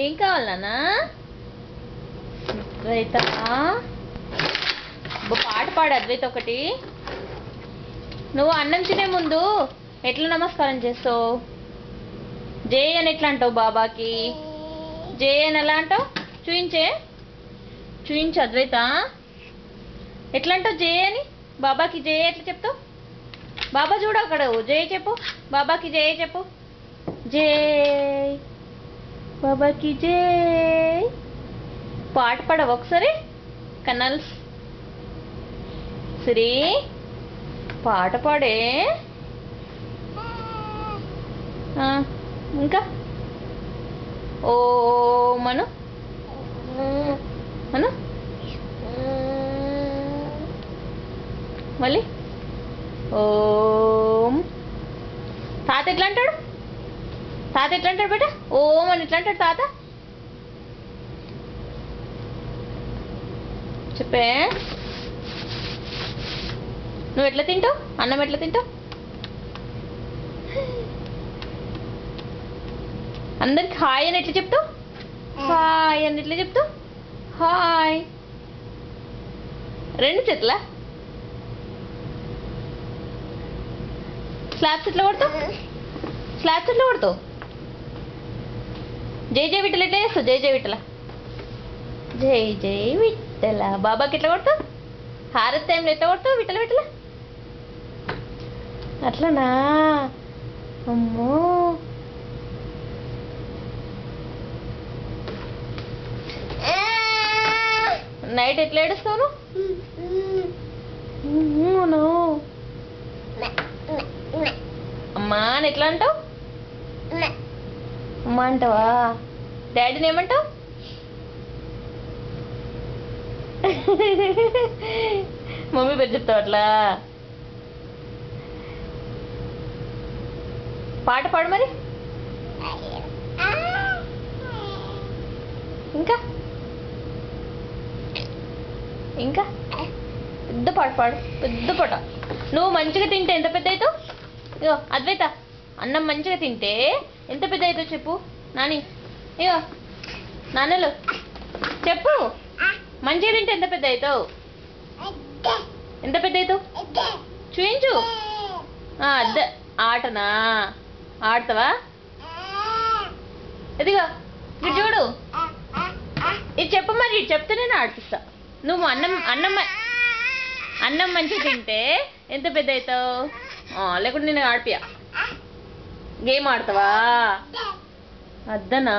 ఏం కావాలన్నా అద్వైత? పాట పాడు అద్వైత ఒకటి. నువ్వు అన్నం తినే ముందు ఎట్లా నమస్కారం చేస్తావు? జై అని ఎట్లా అంటావు బాబాకి? జై అని ఎలా అంటావు? చూయించు అద్వైత. ఎట్లా అంటావు జై అని? బాబాకి జై ఎట్లా చెప్తావు? బాబా చూడు అక్కడ, జై చెప్పు. బాబాకి జై చెప్పు. జై బాబాకి జై. పాట పాడవు ఒకసారి కనల్స్? శ్రీ పాట పాడే. ఇంకా ఓ మను అను మళ్ళీ ఓం. తాత ఎట్లా అంటాడు? తాత ఎట్లా అంటాడు బేట? ఓం అని ఎట్లా అంటాడు తాత? చెప్పే. నువ్వు ఎట్లా తింటావు అన్నం? ఎట్లా తింటావు? అందరికి హాయ్ అని ఎట్లా చెప్తావు? హాయ్ అని ఎట్లా చెప్తావు? హాయ్. రెండు చేతుల స్లాబ్స్ ఎట్లా కొడతావు? స్లాబ్స్ ఎట్లా కొడతావు? జై జై విట్టల ఎట్లా చేస్తావు? జై జై విట్టల. జై జై విట్టల. బాబాకి ఎట్లా కొడతావు? హారతి టైంలో ఎట్లా కొడతావు? విట్టల విట్టల అట్లనా? అమ్మో. నైట్ ఎట్లా ఏడుస్తావు? అమ్మా అని ఎట్లా అంటావు? అమ్మా అంటావా? డాడీని ఏమంటావు? మమ్మీ పేరు చెప్తావు అట్లా? పాట పాడు మరి. ఇంకా ఇంకా పెద్ద పాట పాడు, పెద్ద పాట. నువ్వు మంచిగా తింటే ఎంత పెద్ద అవుతావు? ఇగో అద్వైత, అన్నం మంచిగా తింటే ఎంత పెద్ద అవుతావు చెప్పు నాని. ఇగో నాన్నలు చెప్పు, మంచిగా తింటే ఎంత పెద్ద అవుతావు? ఎంత పెద్ద అవుతావు చూయించు. అద్ద ఆటనా? ఆడతావా? ఇదిగో ఇటు చూడు, ఇది చెప్పు మరి. ఇటు చెప్తే నేను ఆడిపిస్తా. నువ్వు అన్నం మంచిగా తింటే ఎంత పెద్ద అవుతావు? లేకుంటే నేను ఆడిపియా. గేమ్ ఆడతావా? అద్దనా?